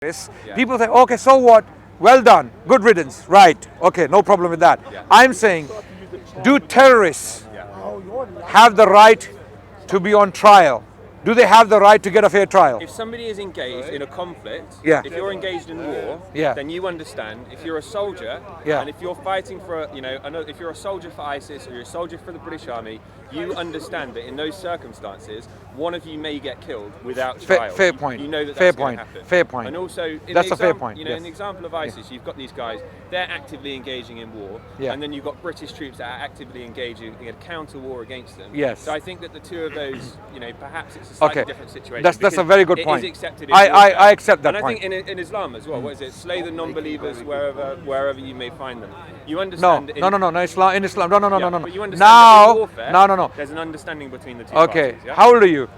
Yeah. People say, okay, so what? Well done, good riddance, right? Okay, no problem with that. Yeah. I'm saying, do terrorists Yeah. have the right to be on trial? Do they have the right to get a fair trial? If somebody is engaged in a conflict, Yeah. if you're engaged in war, Yeah. then you understand. If you're a soldier, Yeah. and if you're fighting for, if you're a soldier for ISIS or you're a soldier for the British Army, you understand that in those circumstances, one of you may get killed without trial. Fair point. You know that Fair that's going point. to happen. Fair point. And also, That's a fair point, In yes. the example of ISIS, you've got these guys; they're actively engaging in war, Yeah. and then you've got British troops that are actively engaging in a counter war against them. Yes. So I think that the two of those, perhaps it's a slightly Okay. different situation. That's a very good it point. is accepted in I warfare. accept that and point. I think in Islam as well, what is it? Slay the non-believers wherever you may find them. You No, understand? no, in Islam, no. But you understand Now, in warfare, no. There's an understanding between the two Okay, parties. Yeah? how old are you?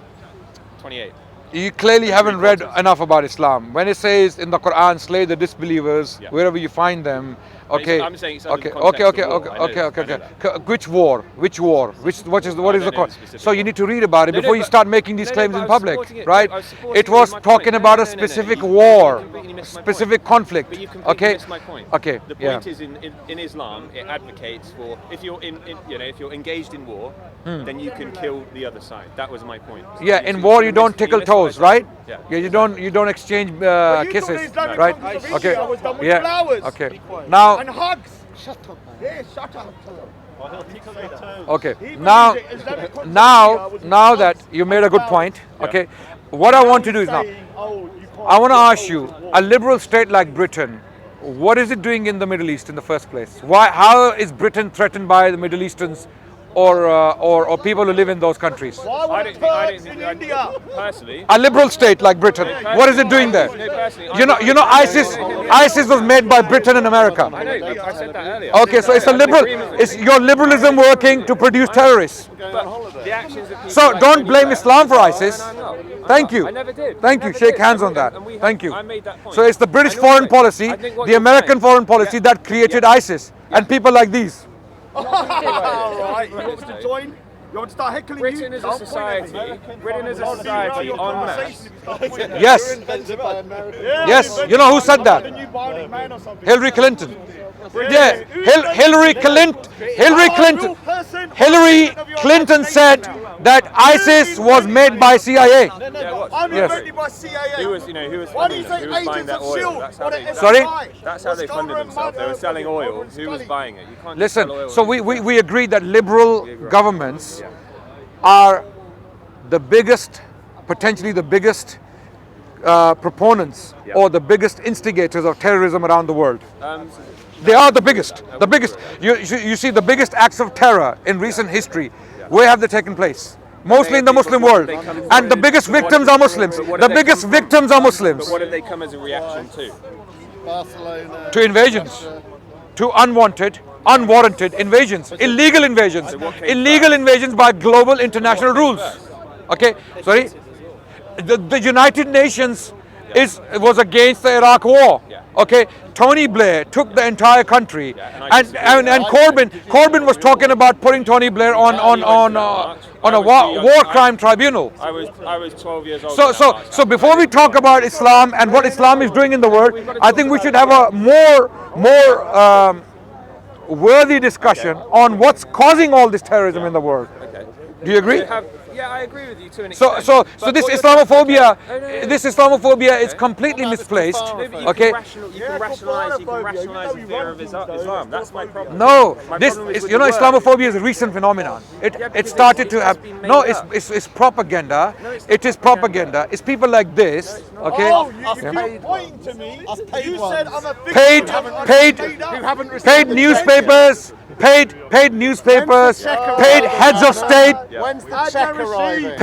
28. You clearly haven't read enough about Islam. When it says in the Quran, slay the disbelievers Yeah. wherever you find them. Okay. I'm saying it's under Okay. the context Okay. of war. I know that. Which war? Which war? What is I don't the? know the Con- specific so you war. need to read about it No, before you but- start making these no, claims but in I was public, supporting it. right? I was supporting It was my point. talking No, about no, a no, no. specific You war, completely missed my specific point. conflict. But you completely Okay. missed my point. Okay. The Yeah. point is in Islam, it advocates for if you're if you're engaged in war, then you can kill the other side. That was my point. Yeah, So in war you don't missed tickle what I toes, said. right? Yeah. You don't exchange kisses, Islamic right? conquest of Okay. India was done with Yeah. flowers. Okay. Now, And hugs. Shut up. Yeah, shut up. okay. He Now, believes that Islamic conquest of India was now with that hugs you made a good and point, flowers. okay. What I want to do is now, Saying, oh, you can't I want to go ask you, to war. a liberal state like Britain, what is it doing in the Middle East in the first place? How is Britain threatened by the Middle Easterns or people who live in those countries? Why I would don't think Turks in I- India? personally. A liberal state like Britain, what is it doing there? No, personally, You know, ISIS was made by Britain and America. I know. I said that earlier. Okay, so it's a I'm in liberal. agreement with It's you. your liberalism working to produce terrorists. But the actions that people So like don't Tony blame Blair- Islam for No, ISIS. no, no, I'm Thank not. you. I never did. Thank I you. never Shake did. hands And on that. and we Thank have- you. I made that point. So it's the British And foreign also, policy, I think what the you're American saying- foreign policy that created ISIS and people like these. All right, you want me to join? You want to start heckling Britain you? is a Don't point at society. me. Britain is a society en masse. Yes. Yes. You know who said that? Hillary Clinton. Yeah. Hillary Clinton. Hillary Clinton said that ISIS was made by CIA. I'm Yes. invented by CIA. Who was Why do you funding say them? Who was buying agents that of oil? S.H.I.E.L.D. That's how or the they. Sorry? FBI? That's how they Let's funded go and themselves. They were mother selling oil. Who was Scully. buying it? You can't just Listen, sell oil. so we agree that liberal governments are the biggest, potentially the biggest proponents Yeah. or the biggest instigators of terrorism around the world. Um, They are the biggest. The biggest. You see the biggest acts of terror in recent history. Where have they taken place? Mostly in the Muslim world. And the biggest victims are Muslims. The biggest victims are Muslims. But what did they come as a reaction to? To invasions, to unwanted, unwarranted invasions, illegal invasions, illegal invasions by global international rules. Okay, sorry. The United Nations was against the Iraq War. Okay, Tony Blair took the entire country, and Corbyn was talking about putting Tony Blair on a war crime tribunal. I was 12 years old. So before we talk about Islam and what Islam is doing in the world, I think we should have a more worthy discussion on what's causing all this terrorism in the world. Okay. Do you agree? Yeah, I agree with you to an So, extent. so, But so this what you're- Islamophobia, No. this Islamophobia is completely misplaced. No, but you Okay. can rationalize the fear of Islam. That's my problem. No, My this problem is is, with you know, the word. Islamophobia is a recent phenomenon. It started to have, been made no, up. it's propaganda. It is propaganda. It's people like this, okay? Oh, you're pointing to me. You said I'm a victim. Paid, paid, You haven't received paid the newspapers, paid newspapers, paid heads of state, When's the check arriving?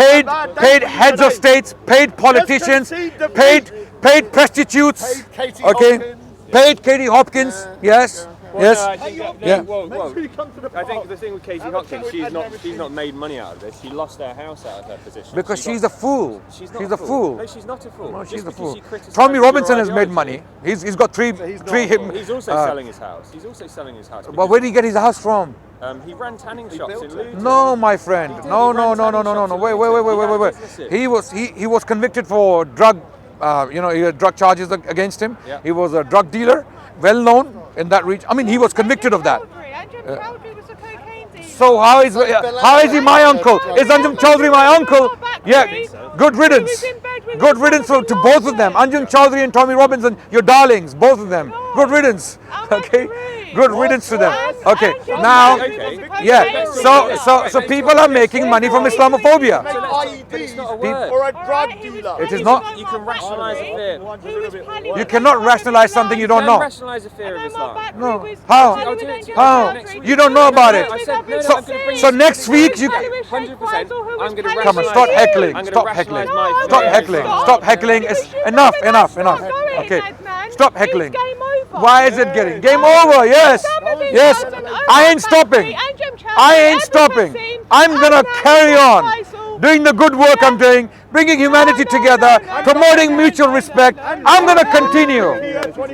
paid heads of states, paid politicians, paid prostitutes, Katie okay? Hopkins. Paid Katie Hopkins, yes, Well, yes. no, I think that, Yeah. whoa. I think the thing with Katie Hopkins, she's not made money out of this. She lost her house out of her position. Because She she's got- a fool. She's not She's a fool. No, she's not a fool. No, Just she's a because fool. she criticised Tommy your Robinson has made ideology. money. He's got three him. He's also selling his house. He's also selling his house. But where did he get his house from? He ran tanning shops in Luton. No, my friend. He did. No. He ran tanning shops in Wait. Luton. He had businesses. He was convicted for drug he had drug charges against him. Yeah. He was a drug dealer, well known in that region. I mean, he was convicted of that. Chowdhury was a cocaine dealer. So how is he my uncle? Is Anjum Chowdhury my uncle? Yeah, good riddance. Good riddance to both of them. Anjum Chowdhury and Tommy Robinson, your darlings, both of them. Good riddance. Okay, good riddance to them. Okay, now, yeah. So people are making money from Islamophobia. But it's not a word. Or a drug dealer. It is not. You can rationalise a fear. You cannot rationalize something you don't know. Rationalise a fear of Islam. No. How? How? You don't know about it. So next week you. 100%. I'm going to Come on, stop heckling. I'm gonna Stop rationalise heckling. my Stop fear. heckling. Stop heckling. It's enough. Okay. Stop heckling. Why is it getting game over? Yes. Yes. I ain't stopping. I ain't stopping. I'm gonna carry on doing the good work I'm doing, bringing humanity together, promoting mutual respect. I'm gonna continue.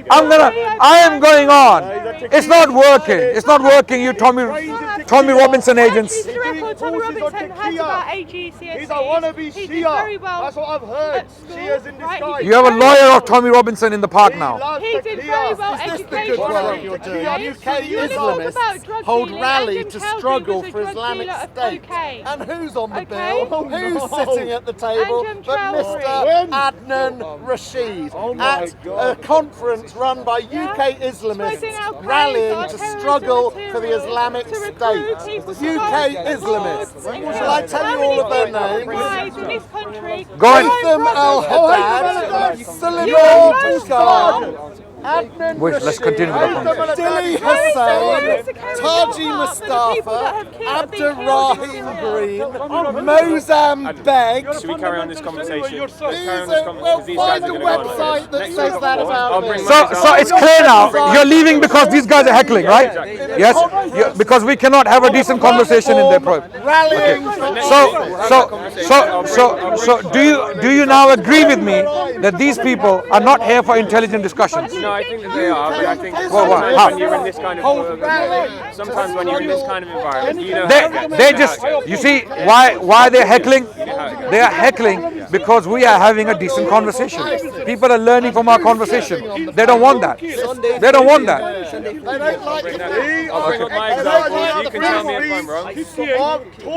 I am going on. It's not working. It's not working. You Tommy Robinson agents. Tommy Robinson has about 8 GCSEs. He's a wannabe He did Shia. very well That's what I've heard. at school, Shias in right? disguise. You have a lawyer of Tommy Robinson in the park now. He did very well Is this the good educationally. work you're doing? Okay? UK You wanna talk about Islamists drug hold dealing, rally Anjum to Chowdhury struggle was a for drug Islamic dealer of State. cocaine. And who's on the Okay. bill? Oh, Who's no. sitting at the table? Anjum But Chowdhury. Mr. Adnan Rashid at a conference run by UK Islamists Supposing Al-Qaeda rallying are to terrorism struggle for the material Islamic to recruit State. people to UK go Islamists. abroad. Shall I tell you all of their names? In this country, Go on. Haytham al-Haddad, Salimur Adnan Wait, let's continue with the conversation. Dili Hussain, Taji Mustafa, Abdurrahim Green, Mozam Beg. Should we carry on this conversation? Let's carry on These this are, conversation. well, These guys find are a going to go on like website this. that Next says week, that I'll about bring me. So it's clear now. You're leaving because these guys are heckling, right? Yes. Because we cannot have a decent conversation in their program. Rallying So do you now agree with me that these people are not here for intelligent discussions? No, I think that they are, but I think Well, sometimes how? when you're in this kind of sometimes when you're in this kind of environment, you know They just, you see, why they're heckling? They are heckling because we are having a decent conversation. People are learning from our conversation. They don't want that. They don't want that. I'll bring up my examples. You can tell me if I'm wrong.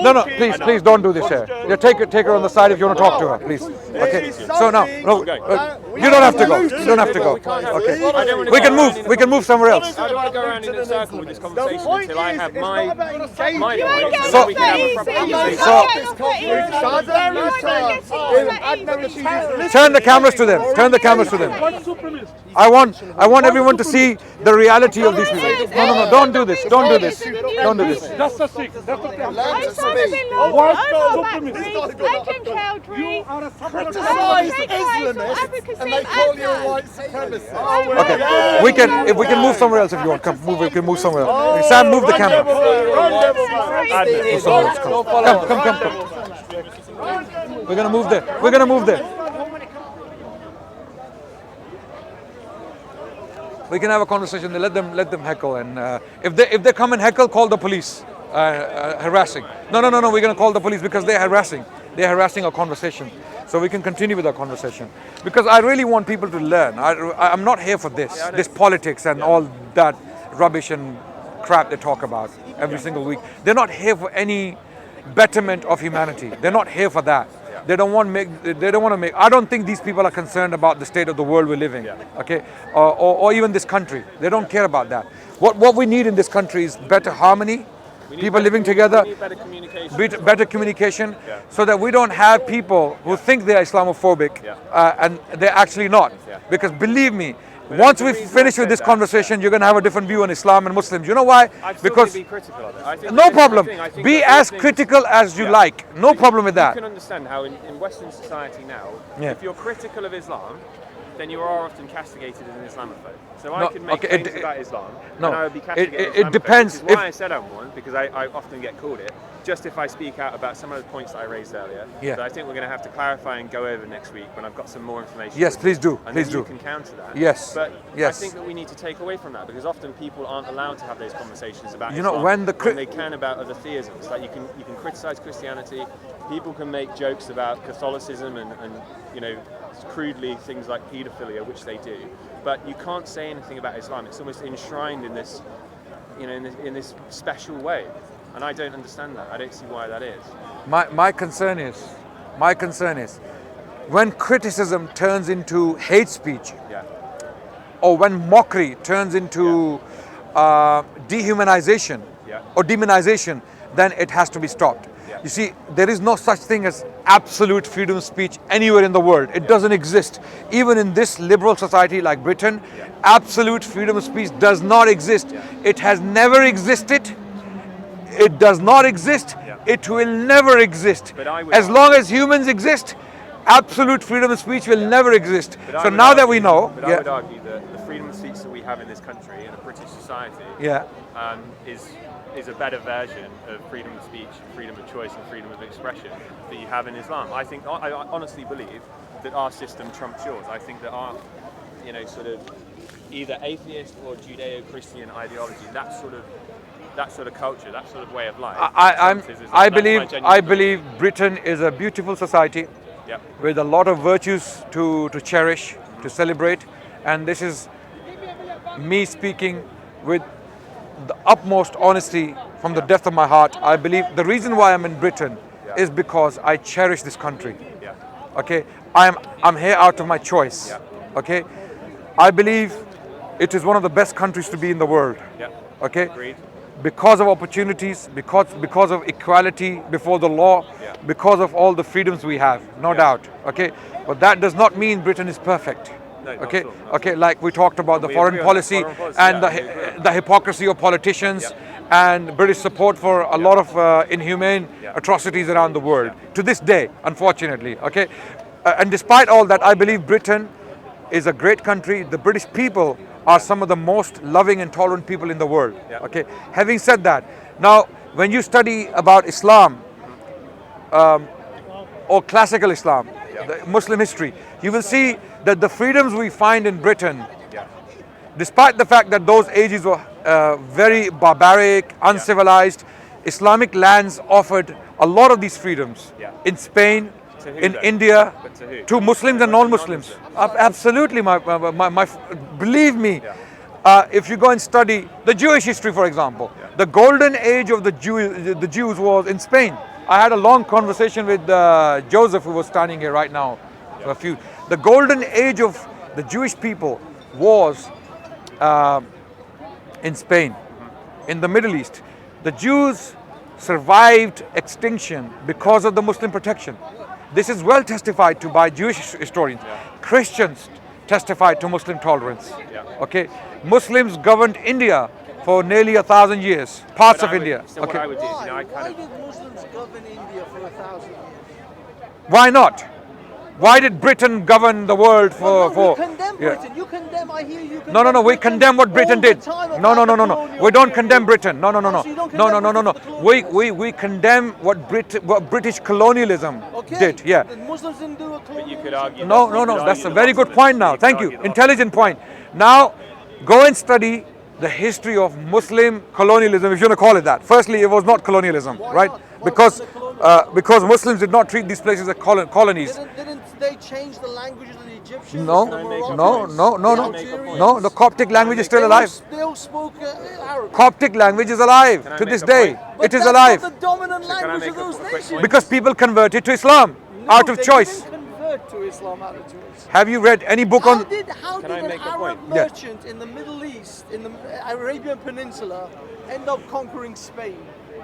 No, please don't do this here. Yeah, take her on the side if you want to talk to her, please. Okay. So now, no, you don't have to go. You don't have to go. Okay. We can move somewhere else. I don't want to go around in a circle with this conversation until I have my point, and So- then we can have a proper conversation. Turn the cameras to them. Turn the cameras to them. I want everyone to see the reality of these people. No, don't do this. Don't do this. Don't do this. Osama bin Laden, Anjum Chowdhury, Criticize Islamists and they call you a white supremacist. Okay. If we can move somewhere else if you want. Come, move. We can move somewhere else. Sam, move the camera. Move somewhere else. Come. We're gonna move there. We can have a conversation. Let them heckle, and if they come and heckle, call the police. Harassing. No. We're gonna call the police because they're harassing. They're harassing our conversation. So we can continue with our conversation because I really want people to learn. I'm not here for this politics and all that rubbish and crap they talk about every single week. They're not here for any betterment of humanity. They're not here for that. They don't want to make. I don't think these people are concerned about the state of the world we're living. Okay, or even this country. They don't care about that. What we need in this country is better harmony. People living together, better communication, so that we don't have people who think they're Islamophobic and they're actually not. Because believe me, once we finish with this conversation, you're going to have a different view on Islam and Muslims. You know why? Because be critical of it. I think no problem. I think Be that as things- critical as you like. No problem with You that. can understand how in Western society now, Yeah. if you're critical of Islam, then you are often castigated as an Islamophobe. So I No, can make okay, claims it- about Islam, no, and I would be castigated as it Islamophobe, depends which is why if- I said I'm one, because I often get called it, just if I speak out about some of the points that I raised earlier. Yeah. So I think we're going to have to clarify and go over next week when I've got some more information. Yes, please do. And Please then you do. can counter that. Yes, But yes. I think that we need to take away from that because often people aren't allowed to have those conversations about You know, Islam when the they can about other theisms. Like you can criticize Christianity, people can make jokes about Catholicism and crudely things like paedophilia, which they do, but you can't say anything about Islam. It's almost enshrined in this, in this special way, and I don't understand that. I don't see why that is. My concern is, when criticism turns into hate speech, Yeah. or when mockery turns into dehumanization Yeah. or demonization, then it has to be stopped. Yeah. You see, there is no such thing as absolute freedom of speech anywhere in the world. It doesn't exist. Even in this liberal society like Britain, absolute freedom of speech does not exist. It has never existed. It does not exist. It will never exist. But I would As long as humans exist, absolute freedom of speech will never exist. But I So would now that argue- we know, but I would argue that the freedom of speech that we have in this country, in a British society, is a better version of freedom of speech, freedom of choice, and freedom of expression that you have in Islam. I honestly believe that our system trumps yours. I think that our, sort of either atheist or Judeo-Christian ideology, that sort of culture, that sort of way of life. I believe Britain is a beautiful society. Yep. With a lot of virtues to cherish, to celebrate, and this is me speaking with the utmost honesty from the depth of my heart. I believe the reason why I'm in Britain is because I cherish this country. Yeah. Okay, I'm here out of my choice. Okay, I believe it is one of the best countries to be in the world. Yeah. Okay, Agreed. because of opportunities, because of equality before the law, because of all the freedoms we have, no doubt. Okay, but that does not mean Britain is perfect. No, not Okay, at all, not okay, like we talked about the We foreign agree on that, policy foreign policy, and yeah, we agree. the hypocrisy of politicians and British support for a lot of inhumane atrocities around the world to this day, unfortunately. Okay, and despite all that, I believe Britain is a great country. The British people are some of the most loving and tolerant people in the world. Okay, having said that, now when you study about Islam or classical Islam, the Muslim history, you will see that the freedoms we find in Britain, despite the fact that those ages were very barbaric, uncivilized, Islamic lands offered a lot of these freedoms. In Spain, To who in then? India, But to who? to Muslims and non-Muslims. Absolutely, believe me. If you go and study the Jewish history, for example, the golden age of the Jews was in Spain. I had a long conversation with Joseph, who was standing here right now. The golden age of the Jewish people was in Spain, in the Middle East. The Jews survived extinction because of the Muslim protection. This is well testified to by Jewish historians. Christians testified to Muslim tolerance. Okay, Muslims governed India for nearly 1,000 years, parts of India. So what I would do is, I Why did Muslims govern India for 1,000 years? Why not? Why did Britain govern the world for? You condemn Britain. You condemn. I hear you. No, we Britain condemn what Britain all the did. time No. about the colonial We don't period. condemn Britain. No. So you don't condemn Britain for the colonialism? We condemn what British colonialism Okay. did. Yeah. The Muslims didn't do a colonialism. you could argue. No. That's a very good point now. Thank you. Intelligent point. Now, go and study the history of Muslim colonialism, if you want to call it that. Firstly, it was not colonialism, right? not? Why wasn't it colonialism? Because Muslims did not treat these places as colonies. Didn't they change the languages of the Egyptians? No, the no. Algerians? No, the Coptic language is still alive. They all spoke Arabic. Coptic language is alive Can I to make this a day. point? But It is that's alive. not the dominant can I language make of a those quick nations. point? Because people converted to Islam out No, of they choice. didn't convert to Islam out of choice. Have you read any book How on? did Can I an make a Arab point? Yeah. merchant in the Middle East, in the Arabian Peninsula, end up conquering Spain?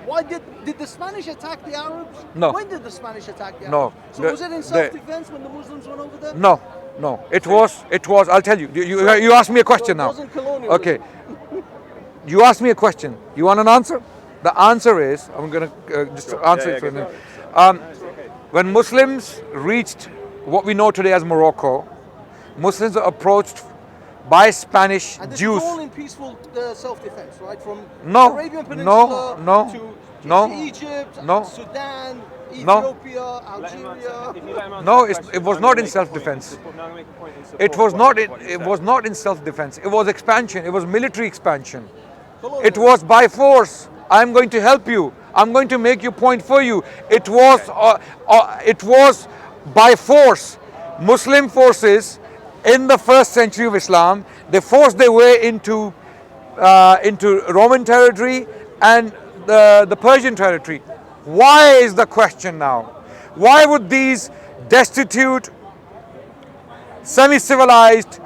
Why did the Spanish attack the Arabs? No. When did the Spanish attack the No. Arabs? So was it in The- self-defense when the Muslims went over there? No. It was. I'll tell you. You asked me a question So it now. wasn't colonialism. Okay. You asked me a question. You want an answer? The answer is, I'm going to just answer it for a minute. When Muslims reached what we know today as Morocco, Muslims are approached by Spanish And this Jews. is all in peaceful self-defense, right? From No, Arabian no, Peninsula no, to no, Egypt, no, Sudan, no. Ethiopia, Algeria. No, it was not in self-defense. It was not. It was not in self-defense. It was expansion. It was military expansion. It was by force. I'm going to help you. I'm going to make your point for you. It was by force. Muslim forces in the 1st century of Islam, they forced their way into Roman territory and the Persian territory. Why is the question now? Why would these destitute, semi-civilized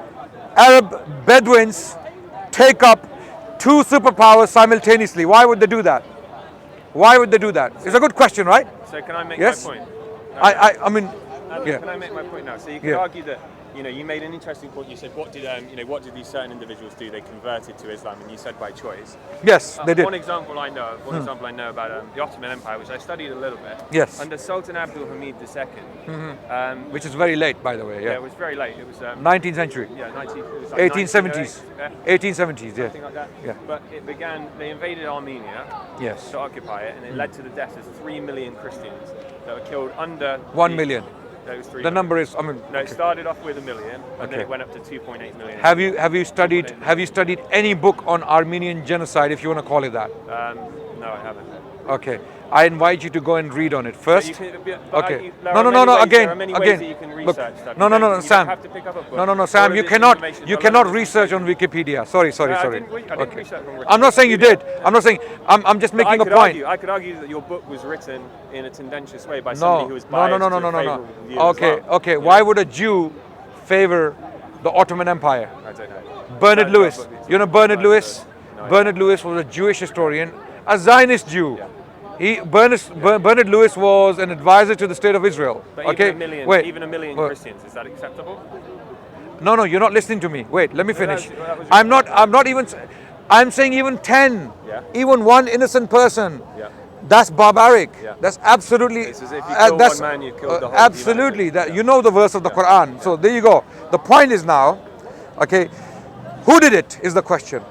Arab Bedouins take up two superpowers simultaneously? Why would they do that? Why would they do that? It's a good question, right? So can I make Yes? my point? I mean, yeah. Can I make my point now? So you could argue that, you made an interesting point. You said, what did these certain individuals do? They converted to Islam, and you said by choice. Yes, they did. One example I know about the Ottoman Empire, which I studied a little bit. Yes. Under Sultan Abdul Hamid II. Which is very late, by the way. Yeah, Yeah. it was very late. It was 19th century. yeah, 19, it was like 1870s. 1908, 1870s, yeah. something like that. Yeah. But it began. They invaded Armenia Yes. to occupy it, and it led to the deaths of 3 million Christians that were killed under 1 million. No, it was 3 The million. number is, I mean, No, it started off with 1 million, and then Okay. it went up to 2.8 million. have you studied any book on Armenian genocide, if you want to call it that? No, I haven't. Okay. I invite you to go and read on it first. But Okay. there No, are no, many no. ways- Again, there are many ways again. that you can Look, research stuff. no, You no, don't- no, you Sam. don't have to pick up a book. No, no, no, All Sam. of You this cannot. information is You all cannot over the research on Wikipedia. Sorry. No, I didn't research on I'm not saying you did. I'm not saying. I'm just making a point. I could argue that your book was written in a tendentious way by somebody No, who was no, biased no, no, no, to no, a no, no. favourable view of Okay, Islam. okay. You Why know? would a Jew favor the Ottoman Empire? I don't know. Bernard That- Lewis. that book is- You know Bernard I Lewis? don't know. Bernard Lewis was a Jewish historian, a Zionist Jew. Bernard Lewis was an advisor to the State of Israel. But Okay, even a million Wait. Christians, is that acceptable? No, you're not listening to me. Wait, let me finish. that was your I'm not even. I'm saying even 10, Yeah. even one innocent person. Yeah. That's barbaric. Yeah. That's absolutely. It's as if you kill that's one man, you killed the whole absolutely. humanity. That Yeah. you know the verse of the Quran. So there you go. The point is now, okay, who did it is the question.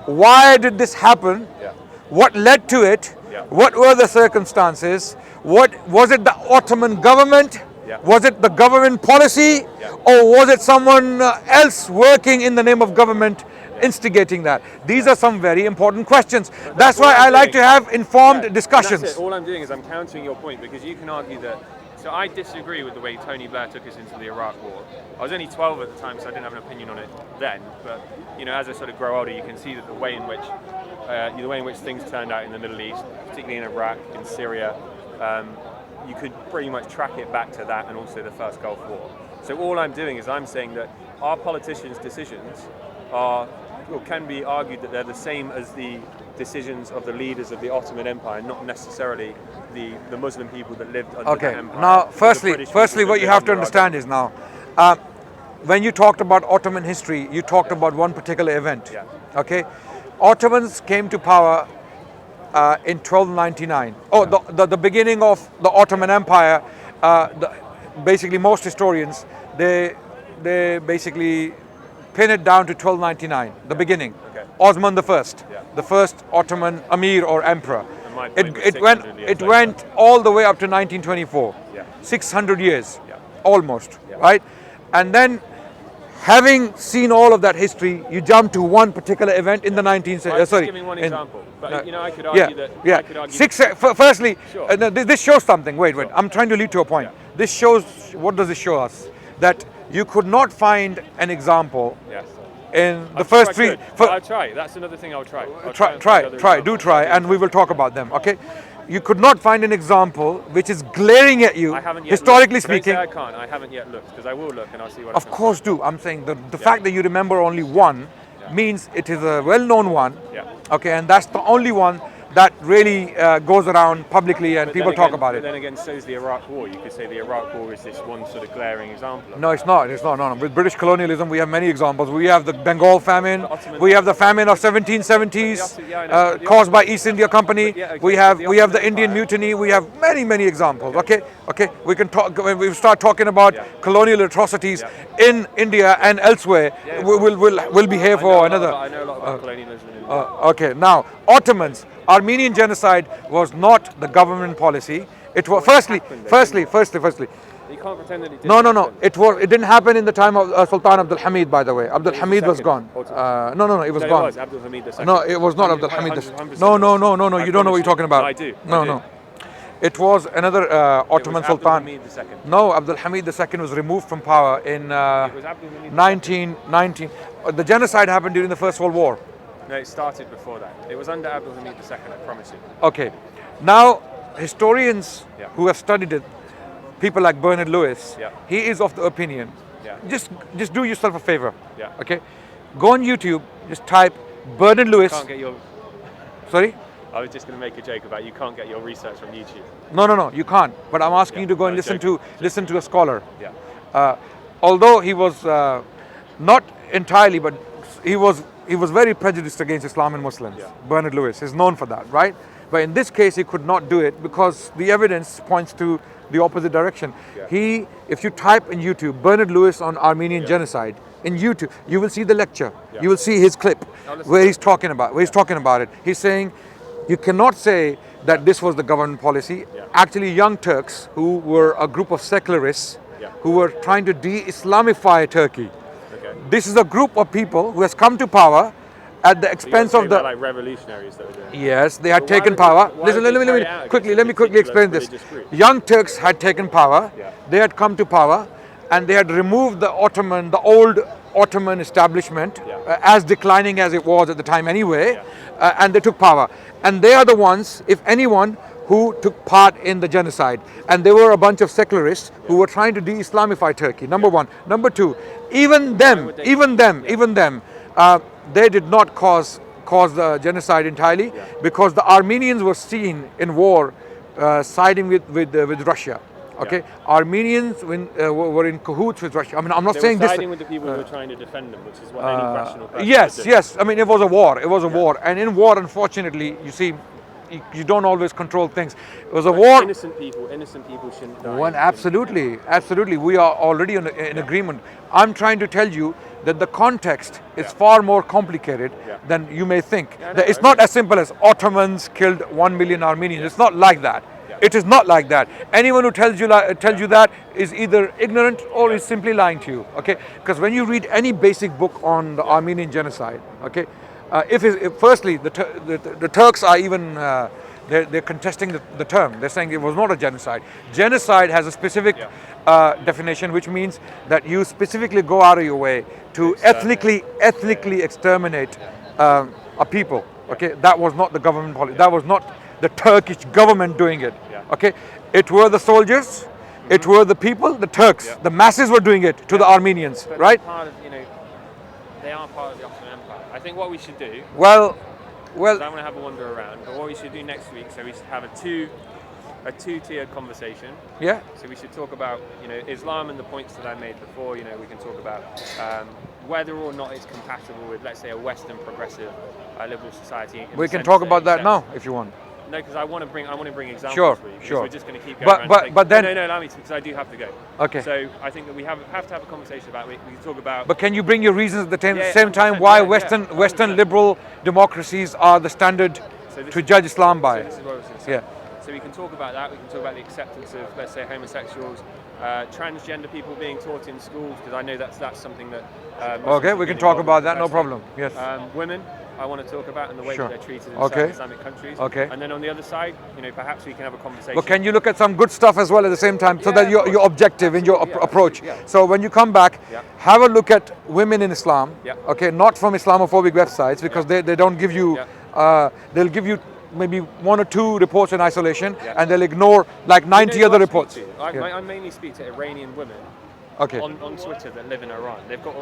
Why did this happen? Yeah. What led to it? Yeah. What were the circumstances? What was it? The Ottoman government? Yeah. Was it the government policy? Yeah. Or was it someone else working in the name of government instigating that? These are some very important questions. That's why I like to have informed Yeah, and discussions. that's it. All I'm doing is I'm countering your point, because you can argue that. So I disagree with the way Tony Blair took us into the Iraq War. I was only 12 at the time, so I didn't have an opinion on it then. But as I sort of grow older, you can see that the way in which things turned out in the Middle East, particularly in Iraq, in Syria, you could pretty much track it back to that, and also the first Gulf War. So all I'm doing is I'm saying that our politicians' decisions can be argued that they're the same as the decisions of the leaders of the Ottoman Empire, not necessarily the Muslim people that lived under the Okay. empire. Now, or the British firstly, people what that you lived have to under our understand is now, when you talked about Ottoman history, you talked about one particular event. Yeah. Okay. Ottomans came to power in 1299. Oh, the beginning of the Ottoman Empire. Basically, most historians they basically pin it down to 1299, the beginning. Okay. Osman the First, Yeah. the first Ottoman Emir or Emperor. And my point was It 600 years later. went all the way up to 1924. Yeah. 600 years, Yeah. almost, Yeah. right? And then, having seen all of that history, you jump to one particular event in the 19th I'm century. just giving one example, but I could argue that. Yeah. I could argue Firstly, Sure. no, this shows something. Wait. Sure. I'm trying to lead to a point. Yeah. This shows, what does it show us? That you could not find an example Yes. in the I'm first sure I three. could. I'll try. That's another thing I'll try. I'll Try, and find other do examples. try, and we will talk about them. Okay, you could not find an example which is glaring at you, I haven't yet historically looked. Don't speaking. say I can't. I haven't yet looked, because I will look and I'll see what. Of course, do. I'm saying the fact that you remember only one Yeah. means it is a well-known one. Yeah. Okay, and that's the only one that really goes around publicly and But people then talk again- about But it. then again, so is the Iraq War. You could say the Iraq War is this one sort of glaring example. of No, it's not. It's not. No. With British colonialism, we have many examples. We have the Bengal famine. The Ottoman- We have the famine of 1770s, Yeah, I know. But the caused by East India Company. But yeah, okay, We but have the the Ottoman Indian Empire- Mutiny. We have many examples. Okay. We can talk when we start talking about Yeah. colonial atrocities Yeah. in India and elsewhere. Yeah. We'll be here for another. I know a lot about colonialism. Okay, now Ottomans, Armenian genocide was not the government policy. It was firstly. You can't pretend that it didn't. No. happen. It didn't happen in the time of Sultan Abdul Hamid, by the way. Abdul Hamid was second gone. Ottoman. No, it was No, gone. It was Abdul Hamid II. No, it was not Abdul Hamid. 100% No. I You don't know what you're talking about. I do. No. It was another Ottoman Sultan. Abdul Hamid II. No, Abdul Hamid II was removed from power in It was Abdul Hamid II. 1919. The genocide happened during the First World War. No, it started before that. It was under Abdul Hamid II, I promise you. Okay. Now, historians Yeah. who have studied it, people like Bernard Lewis, Yeah. he is of the opinion. Yeah. Just do yourself a favor. Yeah. Okay. Go on YouTube. Just type Bernard Lewis. Can't get your. Sorry. I was just going to make a joke about you can't get your research from YouTube. No, you can't. But I'm asking you to go and no, listen to a scholar. Yeah. Although he was not entirely, but he was very prejudiced against Islam and Muslims. Yeah. Bernard Lewis is known for that, right? But in this case, he could not do it because the evidence points to the opposite direction. Yeah. If you type in YouTube Bernard Lewis on Armenian genocide in YouTube, you will see the lecture. Yeah. You will see his clip listen where to he's talking about it. He's saying you cannot say that this was the government policy. Yeah. Actually, young Turks who were a group of secularists who were trying to de-Islamify Turkey. Okay. This is a group of people who has come to power at the expense of the. Like revolutionaries that were doing it. Yes, they had But why taken would power. they- why Listen, would let they me carry out quickly. against Let me quickly particular explain this. religious group? Young Turks had taken power. Yeah. They had come to power, and they had removed the old Ottoman establishment, Yeah. as declining as it was at the time anyway, Yeah. and they took power. And they are the ones, if anyone, who took part in the genocide. And they were a bunch of secularists who were trying to de-Islamify Turkey. Number one. Number two, even them, they did not cause the genocide entirely because the Armenians were seen in war siding with Russia. Okay, Armenians were in cahoots with Russia. I mean, I'm not They saying were this. siding with the people who were trying to defend them, which is what any rational person Yes, would do. yes. I mean, it was a war. It was a war, and in war, unfortunately, you see, you don't always control things. It was a war. Innocent people shouldn't die. Well, absolutely. We are already in agreement. I'm trying to tell you that the context is far more complicated than you may think. Yeah, I know, That it's I not know. as simple as Ottomans killed 1 million Armenians. It's not like that. It is not like that. Anyone who tells you that is either ignorant or is simply lying to you. Okay, because when you read any basic book on the Armenian genocide, okay, if firstly the Turks are even they're contesting the term. They're saying it was not a genocide. Genocide has a specific definition, which means that you specifically go out of your way to ethnically exterminate a people. Okay, that was not the government policy. That was not the Turkish government doing it. Okay, it were the soldiers, it were the people, the Turks, the masses were doing it to the Armenians, But right? Part of, they are part of the Ottoman Empire. I think what we should do. Well, I want to have a wander around, but what we should do next week, so we should have a two-tiered conversation. yeah. So we should talk about, Islam and the points that I made before. We can talk about whether or not it's compatible with, let's say, a Western progressive liberal society. We can talk about that now if you want. No, because I want to bring examples. Sure, for you, because sure. We're just going to keep going. But- around but- saying- but then- no, allow me to, because I do have to go. Okay. So I think that we have to have a conversation about. We can talk about. But can you bring your reasons at the Yeah, same time 100%, why yeah, Western 100%. liberal democracies are the standard So this to is- judge Islam by? So this is what I was going to say. Yeah. So we can talk about that. We can talk about the acceptance of, let's say, homosexuals, transgender people being taught in schools, because I know that's something that. Muslims Okay, have we been can talk involved about that. with No personally. problem. Yes. Women, I want to talk about and the way Sure. that they're treated in Okay. certain Islamic countries. Okay. And then on the other side, perhaps we can have a conversation. But can you look at some good stuff as well at the same time, so Yeah, that of you're course. objective in your Absolutely, yeah, approach? absolutely, yeah. So when you come back, Yeah. have a look at women in Islam. Yeah. Okay, not from Islamophobic websites, because they don't give you. They'll give you maybe 1 or 2 reports in isolation, Yeah. and they'll ignore like 90 who other I speak reports. to? Yeah. I mainly speak to Iranian women. Okay. On Twitter that live in Iran. They've got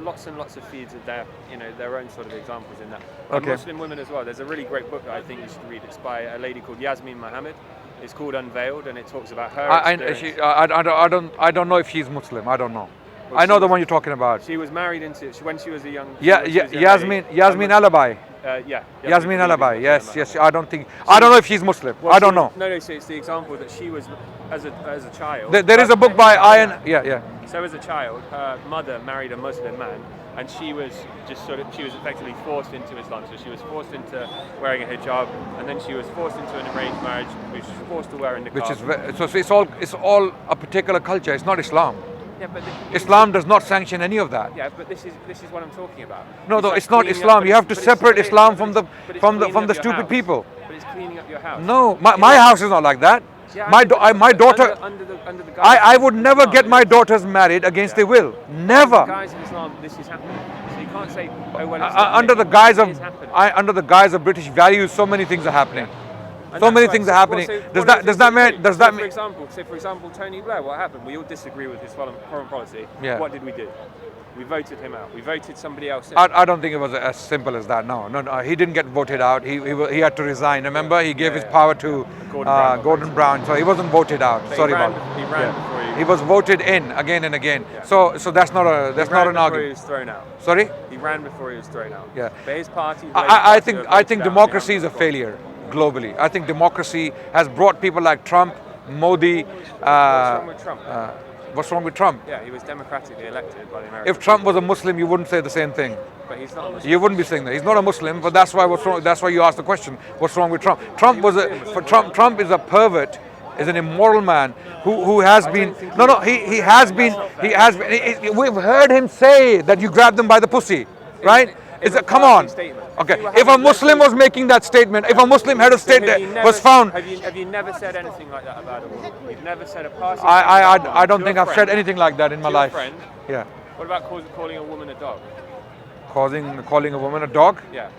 lots and lots of feeds of their own sort of examples in that. And Okay. Muslim women as well. There's a really great book that I think you should read. It's by a lady called Yasmin Mohammed. It's called Unveiled, and it talks about her experience. I don't know if she's Muslim. I don't know. I know the one you're talking about. She was married when she was a young. Yeah, when she was a young Yasmin lady. Alabai. Yeah. Yasmin Alabai. Yes, Mohammed. yes. I don't know if she's Muslim. Well, I don't know. No. So it's the example that she was as a child. There is a book by Ian. Yeah. So as a child, her mother married a Muslim man, and she was effectively forced into Islam. So she was forced into wearing a hijab, and then she was forced into an arranged marriage, which was forced to wear a niqab. Which is it's all a particular culture. It's not Islam. Yeah, but Islam does not sanction any of that. Yeah, but this is what I'm talking about. No, like it's not cleaning Islam. up- You have to but it's- separate Islam from but it's cleaning the up your stupid house. people. But it's cleaning up your house. No, my house is not like that. Yeah, My daughter, under the guise I of would never Islam, get my it is. daughters married against their will. The Never. guise of Islam, this is happening. So you can't say, oh well, it's not Under the happening. guise It of is happening. under the guise of British values, so many things are happening. And So that's many right. things So are happening. what- Does what are the that things mean? do? Does So that for mean? example, Tony Blair, what happened? We all disagree with his foreign policy. Yeah. What did we do? We voted him out. We voted somebody else in. I don't think it was as simple as that. No, he didn't get voted out. He had to resign. Remember, he gave his power to Gordon Brown, so he wasn't voted out. But Sorry he ran, about it. He ran before He was voted in again and again. Yeah. So that's not an He argument. was thrown out. Sorry. He ran before he was thrown out. Yeah. But his party. I think democracy is a failure globally. I think democracy has brought people like Trump, Modi. What's wrong with Trump? What's wrong with Trump? Yeah, he was democratically elected by the American. If Trump was a Muslim, you wouldn't say the same thing. But he's not a Muslim. You wouldn't be saying that. He's not a Muslim, but that's why what's wrong. That's why you asked the question. What's wrong with Trump? Trump is a pervert, is an immoral man who has been. No, he has been. We've heard him say that you grab them by the pussy, right? Come on. Okay. If a Muslim was making that statement, if a Muslim head of state was found. Have you never said anything like that about a woman? You've never said a party. I don't think I've said anything like that in my life. Friend. Yeah. What about calling a woman a dog? Calling a woman a dog? Yeah.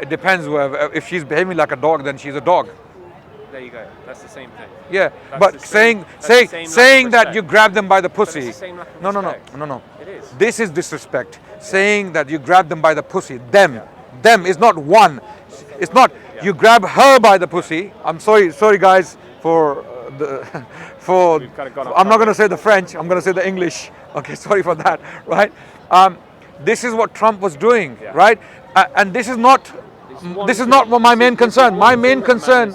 It depends. If she's behaving like a dog, then she's a dog. There you go. That's the same thing. Yeah, That's but the same- that's the same saying lack of that respect. you grab them by the But it's pussy. the same lack of No. respect. It is. This is disrespect. Saying that you grab them by the pussy. Them is not one. It's not you grab her by the pussy. I'm sorry guys for for. We've kinda gone off I'm not going to topic. say the French. I'm going to say the English. Okay, sorry for that. Right. This is what Trump was doing. Yeah. Right. And this is not. This is not my main concern. My main concern.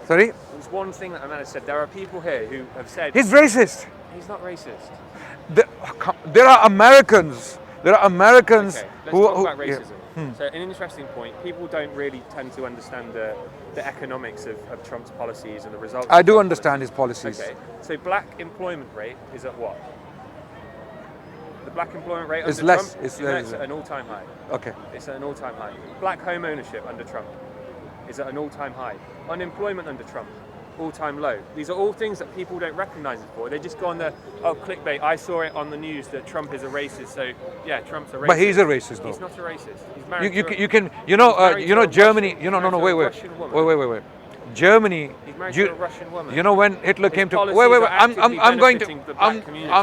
Sorry. There's one thing that a man has said. There are people here who have said He's racist. he's not racist. There are Americans. There are Americans Okay, let's who. talk who about yeah. racism. So an interesting point. People don't really tend to understand the economics of Trump's policies and the results. I of do Trump's understand his policies. Okay. So black employment rate is at what? The black employment rate It's under less. Trump It's is less. at an all-time high. Okay. It's at an all-time high. Black home ownership under Trump is at an all-time high. Unemployment under Trump, all-time low. These are all things that people don't recognise it for. They just go on the clickbait. I saw it on the news that Trump is a racist. So yeah, Trump's a racist. But he's a racist, though. He's not a racist. He's married. Germany. He's married to a Wait. Russian woman. Wait. Germany. He's married to a Russian woman. You know when Hitler came to. policies Wait. are actively I'm going to. benefiting the black community.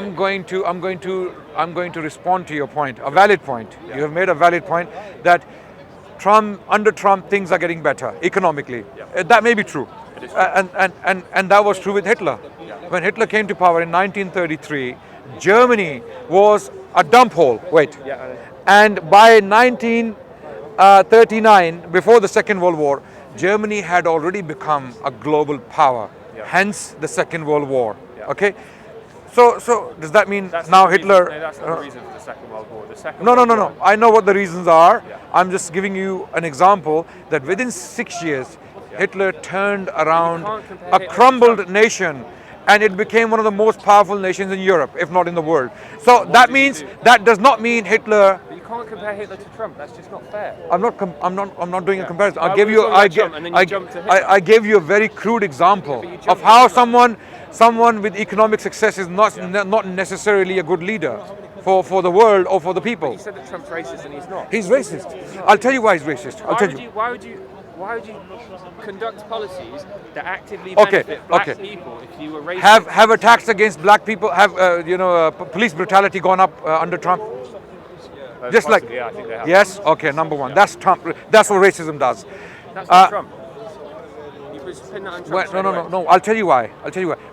I'm going to respond to your point. A valid point. Yeah. You have made a valid point that under Trump things are getting better economically. Yeah. That may be true. It is true. And that was true with Hitler. Yeah. When Hitler came to power in 1933, Germany was a dump hole. Wait. Yeah. And by 1939, before the Second World War, Germany had already become a global power. Yeah. Hence the Second World War. Yeah. Okay. So does that mean That's now not the reason- Hitler? No, that's not the reason for the Second World War. The Second No. World War. I know what the reasons are. Yeah. I'm just giving you an example that within 6 years, Hitler turned around can't compare a Hitler to crumbled Trump. nation, and it became one of the most powerful nations in Europe, if not in the world. So that did he means do? that does not mean Hitler. But you can't compare Hitler to Trump. That's just not fair. I'm not doing a comparison. Why I gave were you. you talking about Trump and then you jumped to Hitler? I gave you a very crude example but you jumped of to how Hitler. someone with economic success is not necessarily a good leader for the world or for the people. You said that Trump's racist and he's not. He's racist. I'll tell you why he's racist. I'll tell you. Why would you conduct policies that actively Okay, benefit black okay. people if you were racist? Have attacks against black people, police brutality gone up under Trump? Just like Possibly, yeah, I think they have. yes, okay, number one. That's Trump. That's what racism does. That's not Trump. You was pin that on Trump straight away. No. I'll tell you why.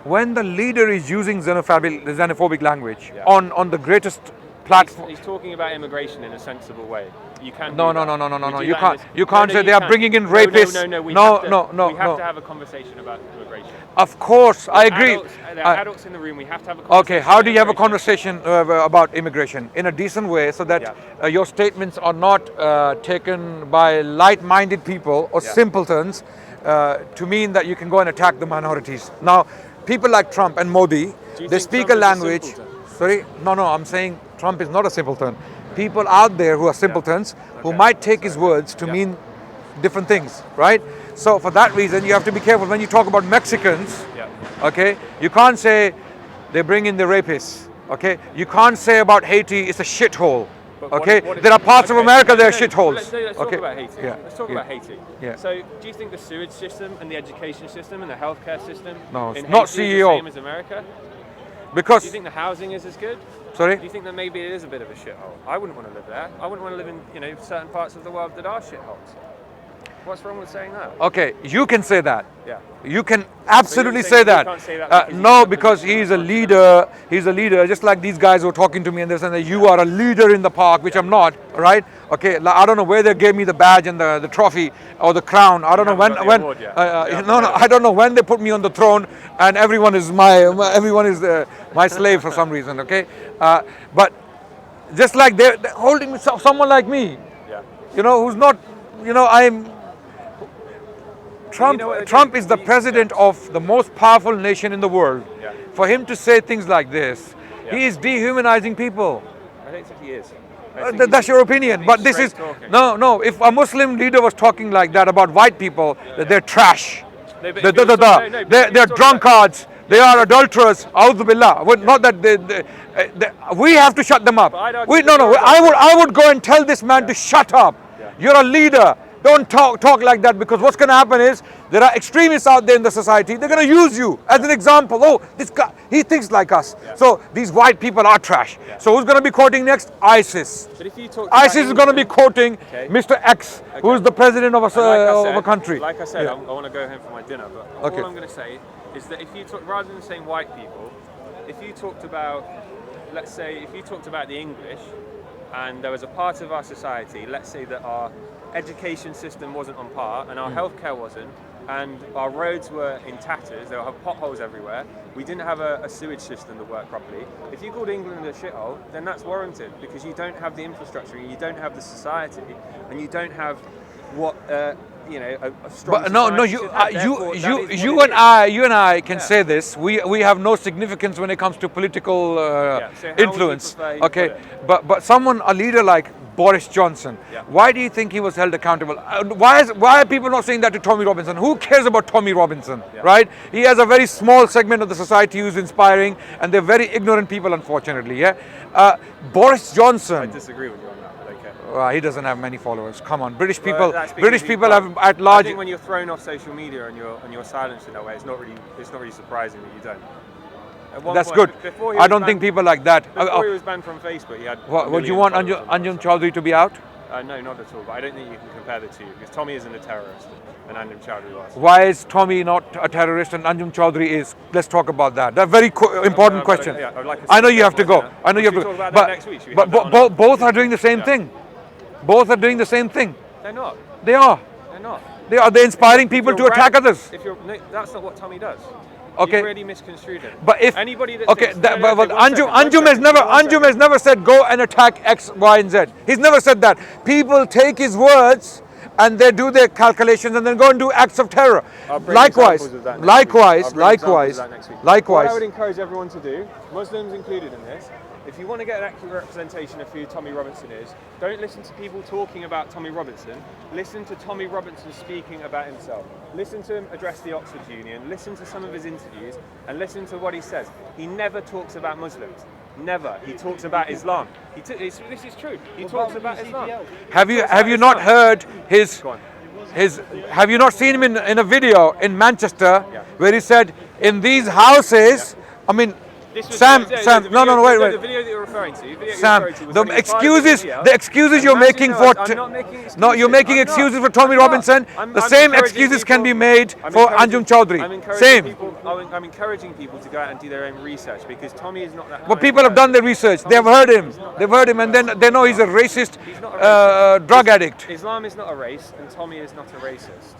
When the leader is using xenophobic language Yeah. on the greatest platform. He's talking about immigration in a sensible way. You can. No. do that. We do You that can't. in this- You can't say they are can. bringing in No, rapists. No. We No. have to have a conversation about immigration. Of course, I agree. There are adults in the room. We have to have a conversation. Okay, how do you have a about immigration. conversation about immigration in a decent way so that your statements are not taken by light-minded people or Yeah. simpletons to mean that you can go and attack the minorities? Now, people like Trump and Modi, Do you they think speak Trump a is a language. simpleton? Sorry, no, I'm saying Trump is not a simpleton. People out there who are simpletons who might take his words to mean different things, right? So for that reason, you have to be careful when you talk about Mexicans. Yeah. Okay, you can't say they bring in the rapists. Okay, you can't say about Haiti it's a shithole. Okay, there are parts of America that are shitholes. Let's talk about Haiti. Yeah. Let's talk about Haiti. Yeah. So, do you think the sewage system and the education system and the healthcare system No, in it's not Haiti is CEO. the same as America? Because Do you think the housing is as good? sorry, Do you think that maybe it is a bit of a shithole? I wouldn't want to live there. I wouldn't want to live in certain parts of the world that are shitholes. What's wrong with saying that? okay, you can say that. Yeah. You can absolutely saying say that you that. can't say that because he's No, a because politician he's a or leader. He's a leader, just like these guys were talking to me and they're saying that you are a leader in the park, which I'm not, right? Okay, I don't know where they gave me the badge and the trophy or the crown. I don't know haven't when. got the award yet. No, I don't know when they put me on the throne, and everyone is my slave for some reason. Okay, but just like they're holding me, someone like me, Yeah. who's not, I'm. Trump, You know what, Trump is the president of the most powerful nation in the world. Yeah. For him to say things like this, Yeah. he is dehumanizing people. I don't think he is. I think That's he's- your opinion, he's but this is straight talking. no. If a Muslim leader was talking like that about white people, that they're trash, No, but they're, if he was talking- no, but if he they're was talking about- drunkards, they are adulterers. A'udhu billah. Well, not that we have to shut them up. But I'd argue that No. you're I would go and tell this man to shut up. Yeah. You're a leader. Don't talk like that, because what's going to happen is there are extremists out there in the society. They're going to use you as an example. Oh, this guy, he thinks like us. Yeah. So these white people are trash. Yeah. So who's going to be quoting next? ISIS. But if you talk ISIS is going to be quoting Okay. Mr. X, who is the president of And like I said- of a country. Like I said, Yeah. I want to go home for my dinner, but Okay. all I'm going to say is that if you talk, rather than saying white people, if you talked about, let's say, if you talked about the English, and there was a part of our society, let's say that our education system wasn't on par, and our healthcare wasn't, and our roads were in tatters, there were potholes everywhere, we didn't have a sewage system that worked properly. If you called England a shithole, then that's warranted, because you don't have the infrastructure, you don't have the society, and you don't have what a strong But no, society you, should have. Therefore, that is what it is. you and I can Yeah. say this. We have no significance when it comes to political So how would influence. you prefer you Okay, put it? but someone, a leader like Boris Johnson, Yeah. why do you think he was held accountable? Why are people not saying that to Tommy Robinson? Who cares about Tommy Robinson, Yeah. right? He has a very small segment of the society who's inspiring, and they're very ignorant people, unfortunately. Yeah, Boris I Johnson. disagree with you on that, but okay. He doesn't have many followers. Come on, British Well, people. that's because British he's people got- have at I large. think when you're thrown off social media and you're silenced in that way, it's not really surprising that you don't. At one That's point, good. before he I was don't think banned- people like that. Before he was banned from Facebook, he had. Would you want Anjum Chaudhry to be out? No, not at all. But I don't think you can compare the two, because Tommy isn't a terrorist, and Anjum Chaudhry was. Why is Tommy not a terrorist and Anjum Chaudhry is? Let's talk about that. That's a very important I'd question. like- yeah, I'd like to I know see you have to that one, go. yeah. I know you Should have we to talk about go. that next week? Should we have that on Both are doing the same Yeah. thing. Both are doing the same thing. They're not. They are. They're not. They're inspiring people If to you're attack rad- others. If you're, no, that's not what Tommy does. Okay. You really misconstrued him. But if anybody that okay, thinks, that, no, but okay, one Anjum second, has never one second. Anjum has never said go and attack X, Y, and Z. He's never said that. People take his words and they do their calculations and then go and do acts of terror. I'll bring Likewise, examples of that next week. I'll bring examples likewise, of that next week. likewise. What I would encourage everyone to do, Muslims included in this, if you want to get an accurate representation of who Tommy Robinson is, don't listen to people talking about Tommy Robinson. Listen to Tommy Robinson speaking about himself. Listen to him address the Oxford Union. Listen to some of his interviews and listen to what he says. He never talks about Muslims. Never. He talks about Islam. This is true. He talks about Islam. Have He you talks have about you not Islam. heard his Go on. have you not seen him in a video in Manchester Yeah. where he said in these houses, I mean, This was Sam, the Sam, video, no, wait, The wait. video that you're referring to. Sam, the excuses you're making for I'm not making excuses. no, you're making I'm not. excuses for Tommy I'm not. Robinson. I'm The same encouraging excuses can be people- made I'm for encouraging- Anjum Chaudhry. I'm encouraging Same. people- I'm encouraging people to go out and do their own research, because Tommy is not that. But people have done their research. They've heard him. They've heard him, and then they know he's a racist He's not a racist. drug addict. Islam is not a race, and Tommy is not a racist.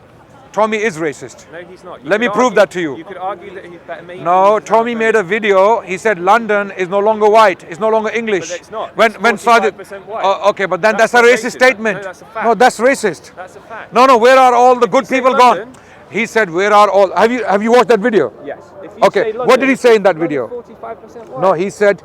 Tommy is racist. No, he's not. Let me prove that to you. You could argue that maybe. No, he's Tommy not made a video. He said London is no longer white. It's no longer English. But it's not. When It's Saudi. 45% white. Okay, but then that's That's a not racist racist. statement. No, that's a fact. No, that's racist. That's a fact. No, where are all the good say people London- gone? He said, where are all? Have you watched that video? Yes. If you Okay, say London, what did he say in that video? London's 45% white. No, he said,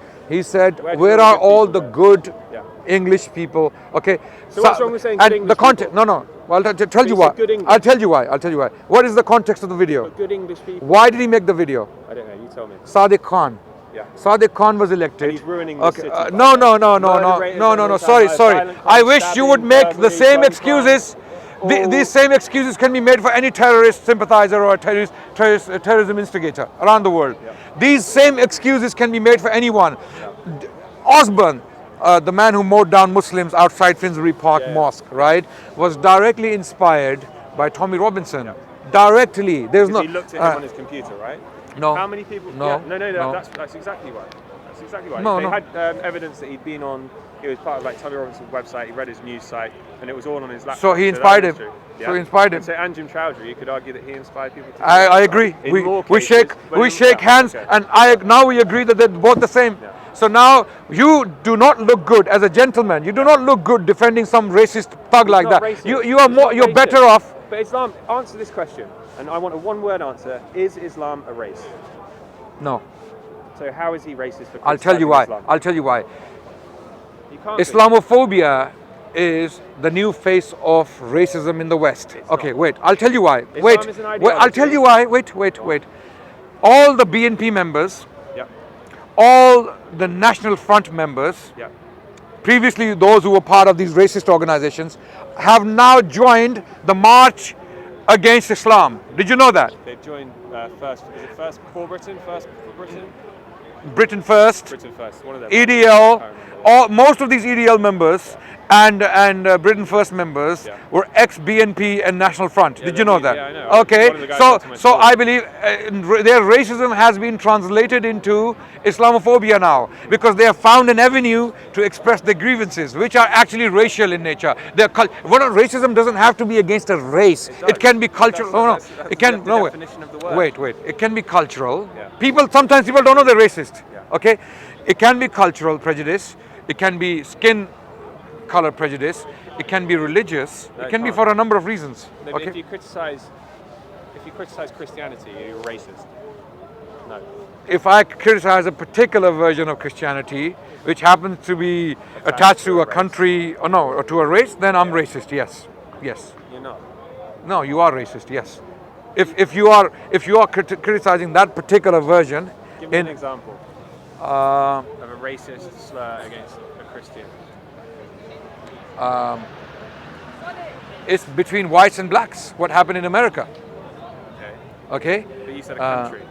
Where do where all are the good all people the go? good Yeah. English people. Okay. So what's wrong with saying good and English the context? people? No. Well, I'll tell you you why. said good English. I'll tell you why. I'll tell you why. What is the context of the video? But good English people. Why did he make the video? I don't know. You tell me. Sadiq Khan. Yeah. Sadiq Khan was elected. And he's ruining the Okay. city. No. Murder rate is on Sorry. violent crime, I wish you would stabbing, make the burglary, same gun excuses. crime, These same excuses can be made for any terrorist sympathizer or a terrorism instigator around the world. Yeah. These same excuses can be made for anyone. Osborne, the man who mowed down Muslims outside Finsbury Park Mosque, right, was directly inspired by Tommy Robinson. Yeah. Directly. There's no. He looked at him on his computer, right? No. How many people? No. Yeah, no. No. That's exactly why. That's exactly why. No, they no. had evidence that he'd been on. He was part of like Tommy Robinson's website. He read his news site, and it was all on his laptop. So he that inspired was him. true. So he inspired him. And so Anjem Chowdhury, you could argue that he inspired people. To I agree. In We more we cases, shake but we in- shake yeah, hands, okay. and now we agree that they're both the same. Yeah. So now you do not look good as a gentleman. You do not look good defending some racist thug like not that. racist. You are It's more. not You're racist. better off. But Islam, answer this question, and I want a one-word answer. Is Islam a race? No, So how is he racist for I'll tell you why. Islam? I'll tell you why. You can't be. Islamophobia is the new face of racism in the West. It's Okay, not. wait. I'll tell you why. Islam Wait. is an I'll tell ideology. you why. Wait. All the BNP members, Yeah. all the National Front members, Yeah. previously those who were part of these racist organizations, have now joined the march against Islam. Did you know that? They've joined first. Is it first for Britain? First for Britain? Britain First, Britain first. One of them. EDL, most of these EDL members and Britain First members Yeah. were ex-BNP and National Front. Did you know that? Yeah, I know. Okay, One of the guys so went to my so school. I believe their racism has been translated into Islamophobia now, because they have found an avenue to express their grievances, which are actually racial in nature. Racism doesn't have to be against a race. It can be cultural. That's It can the no. definition of the word. Wait. It can be cultural. Yeah. Sometimes people don't know they're racist. Yeah. Okay, it can be cultural prejudice. It can be skin color prejudice. It can be religious. No, It it can be can't. for a number of reasons. No, but Okay. if you criticize Christianity, you're racist. No. If I criticize a particular version of Christianity, which happens to be attached to a country, or to a race, then I'm racist. Yes. You're not. No, you are racist. Yes. If you are criticizing that particular version, Give me an example of a racist slur against a Christian. it's between whites and blacks. What happened in America? Okay. Okay. But you said a country.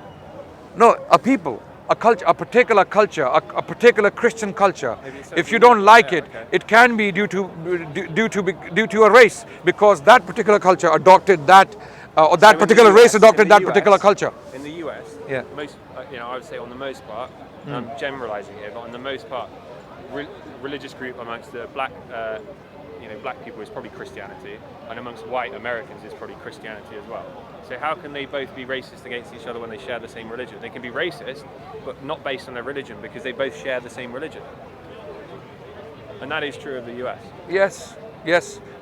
No, a people, a culture, a particular culture, a particular Christian culture. Maybe it's If you something- don't like yeah, it, okay. it can be due to a race, because that particular culture adopted that, or that So in the particular race US adopted in the that particular US culture. In the US, Yeah. most, I would say on the most part, I'm generalizing here, but on the most part, religious group amongst the black people is probably Christianity, and amongst white Americans is probably Christianity as well. So how can they both be racist against each other when they share the same religion? They can be racist, but not based on their religion, because they both share the same religion. And that is true of the US. Yes,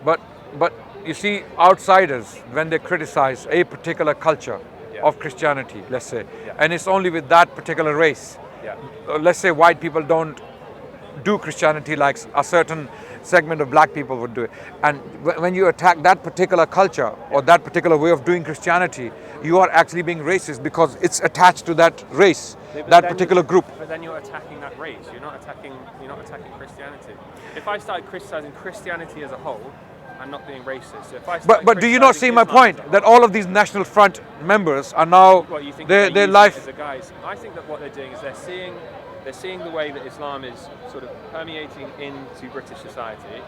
but you see, outsiders, when they criticize a particular culture of Christianity, let's say, and it's only with that particular race. Yeah. Let's say white people don't do Christianity like a certain segment of black people would do it. And when you attack that particular culture or that particular way of doing Christianity, you are actually being racist, because it's attached to that race, Yeah, but that then particular group. But then you're attacking that race. You're not attacking Christianity. If I started criticizing Christianity as a whole, I'm not being racist. If I started But do you not see criticizing my Islam point as a that whole- all of these National Front members are now What you think their they're using life? it as a guise? I think that what they're doing is they're seeing the way that Islam is sort of permeating into British society,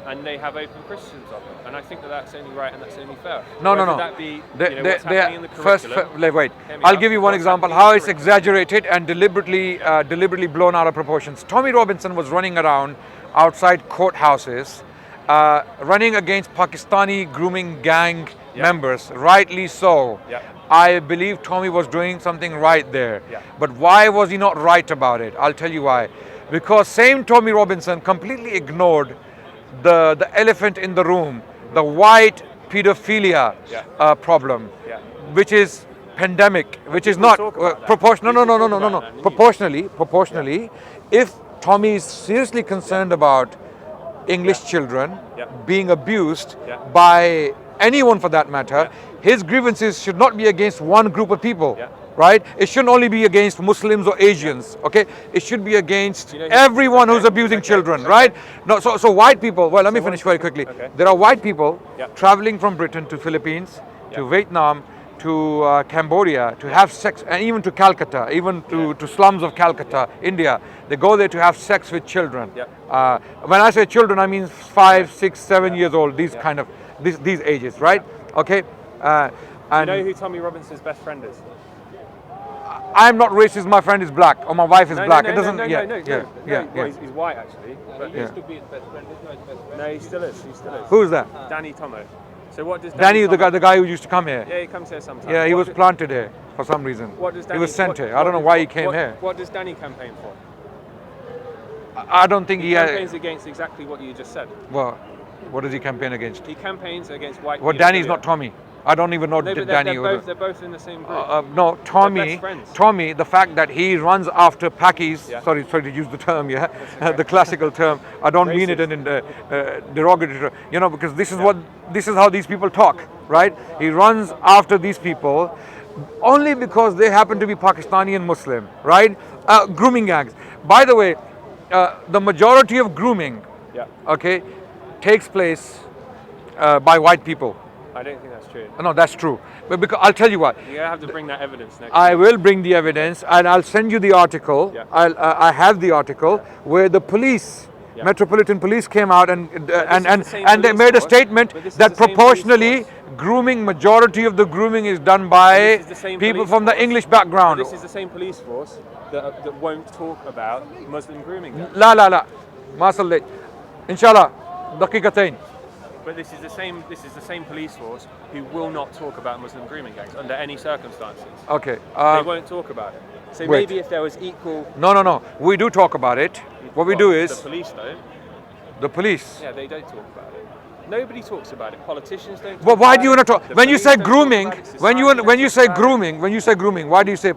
and they have open Christians of it. And I think that that's only right and that's only fair. No. Whether that be what's happening in the First, curriculum. wait. Hear me I'll out. give you one What's example happening in how the it's curriculum. exaggerated and deliberately blown out of proportions. Tommy Robinson was running around outside courthouses, running against Pakistani grooming gang members. Rightly so. Yeah. I believe Tommy was doing something right there. Yeah. But why was he not right about it? I'll tell you why. Because same Tommy Robinson completely ignored the elephant in the room, the white pedophilia problem, which is pandemic, which is People not talk about that. proportional. People No. talk about that in the news. Proportionally, if Tommy is seriously concerned about English children Yeah. being abused Yeah. by anyone for that matter, Yeah. his grievances should not be against one group of people, Yeah. right? It shouldn't only be against Muslims or Asians, okay? It should be against You know, everyone who's okay, abusing okay, children, okay. right? No, so white people, well, let me So finish one very quickly. second. Okay. There are white people Yeah. traveling from Britain to Philippines, to Yeah. Vietnam, to Cambodia, to have sex, and even to Calcutta, even to slums of Calcutta, India. They go there to have sex with children. Yeah. When I say children, I mean 5, 6, 7 years old, these kind of, these ages, right? Okay? You know who Tommy Robinson's best friend is? I'm not racist, my friend is black, or my wife is black. No, It doesn't, no, yeah, no, yeah, no. yeah, Well, yeah. he's white actually. But Yeah. To be his best friend. He's not his best friend. No, he still is. He still is. Who's that? Danny Tomo. So what does Danny, the Tomo- guy who used to come here. Yeah, he comes here sometimes. Yeah, he What was do- planted here for some reason. What does Danny, He was sent what- here. I don't know what- why he came what- here. What does Danny campaign for? I don't think He he campaigns had. against exactly what you just said. Well, what does he campaign against? He campaigns against white. Well, Danny's not Tommy. I don't even know No, but Danny. they're both in the same group. No, Tommy. best friends. Tommy, the fact that he runs after Pakis. Yeah. Sorry to use the term, yeah, the classical term. I don't mean it in derogatory term. You know, because this is how these people talk, right? He runs after these people only because they happen to be Pakistani and Muslim, right? Grooming gangs. By the way, the majority of grooming, Yeah. okay, takes place by white people. I don't think that's true. No, that's true. But because I'll tell you what. You're gonna have to bring that evidence next. I week. will bring the evidence, and I'll send you the article. Yeah. I have the article where the police, Yeah. Metropolitan Police, came out and is the same they police made a force, statement but this is that the same police proportionally force. grooming, majority of the grooming is done by This is the same people police from the force. English background. This is the same police force that won't talk about Muslim grooming. gangs. La la la, ma sallit. Inshallah, daqiqatayn. But this is the same police force who will not talk about Muslim grooming gangs under any circumstances. Okay. They won't talk about it. So wait. maybe if there was equal. No. We do talk about it. What we do is the police don't. the police. Yeah, they don't talk about it. Nobody talks about it. Politicians don't. Well, talk why about do you want to it. talk? The When you police say don't talk grooming, about it. when Society you don't say talk about it. when you say grooming, why do you say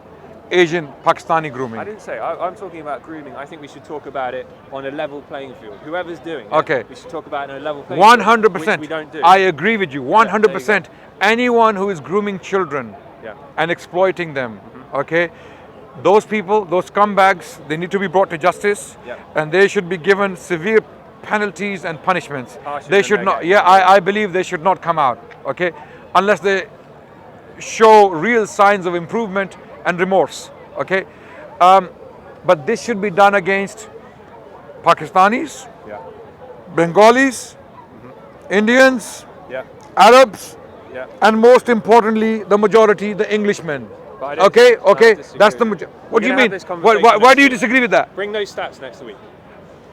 Asian, Pakistani I grooming? didn't say. I'm talking about grooming. I think we should talk about it on a level playing field. Whoever's doing it, Okay. we should talk about it on a level playing field. 100%. Which we don't do. I agree with you. 100%. go. Anyone who is grooming children Yeah. and exploiting them, okay, those people, those scumbags, they need to be brought to justice, Yeah. and they should be given severe penalties and punishments. Harsher They than should their not. gangs. Yeah, I believe they should not come out. Okay, unless they show real signs of improvement and remorse. Okay, but this should be done against Pakistanis, Yeah. Bengalis, Indians, Yeah. Arabs, Yeah. and most importantly, the majority, the Englishmen. But I don't Okay, think- I okay, disagree that's the with majority. you. What do We're you gonna have mean? this conversation Why next do you week. disagree with that? Bring those stats next week.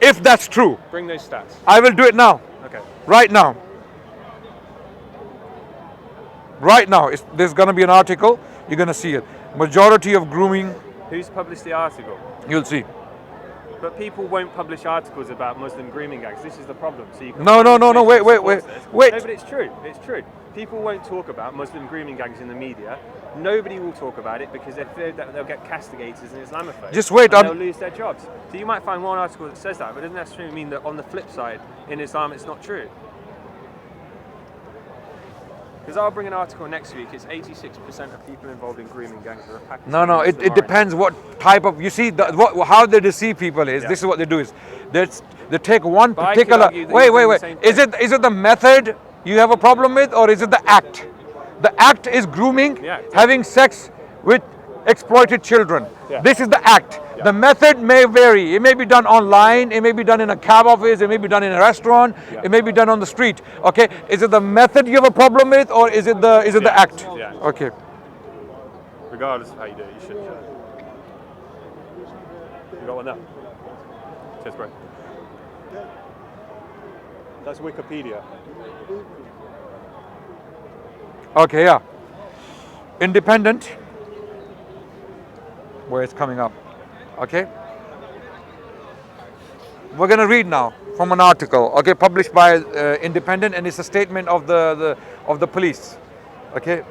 If that's true, Bring those stats. I will do it now, Okay. right now. Right now, there's going to be an article. You're going to see it. Majority of grooming, Who's published the article? you'll see. But people won't publish articles about Muslim grooming gangs. This is the problem. So you can No, find no, no, no, information wait, that wait, supports this. wait. No, but it's true. It's true. People won't talk about Muslim grooming gangs in the media. Nobody will talk about it because they fear that they'll get castigated as an Islamophobe. Just wait, And they'll lose their jobs. So you might find one article that says that, but it doesn't necessarily mean that on the flip side, in Islam, it's not true. Because I'll bring an article next week. It's 86% of people involved in grooming gangs are Pakistani. No, it Muslim depends what type of, you see, how they deceive people is, Yeah. this is what they do is, they take one But I could particular, argue that wait, you're doing the same is it the method you have a problem with, or is it the act? The act is grooming, Yeah. having sex with exploited children. Yeah. This is the act. Yeah. The method may vary. It may be done online, it may be done in a cab office, it may be done in a restaurant, Yeah. it may be done on the street. Okay, is it the method you have a problem with, or is it the Yeah. act? Yeah. Okay. Regardless of how you do it, you shouldn't. You got one now? Cheers, bro. That's Wikipedia. Okay, yeah. Independent, where it's coming up. Okay. We're gonna read now from an article. Okay, published by Independent, and it's a statement of the police. Okay.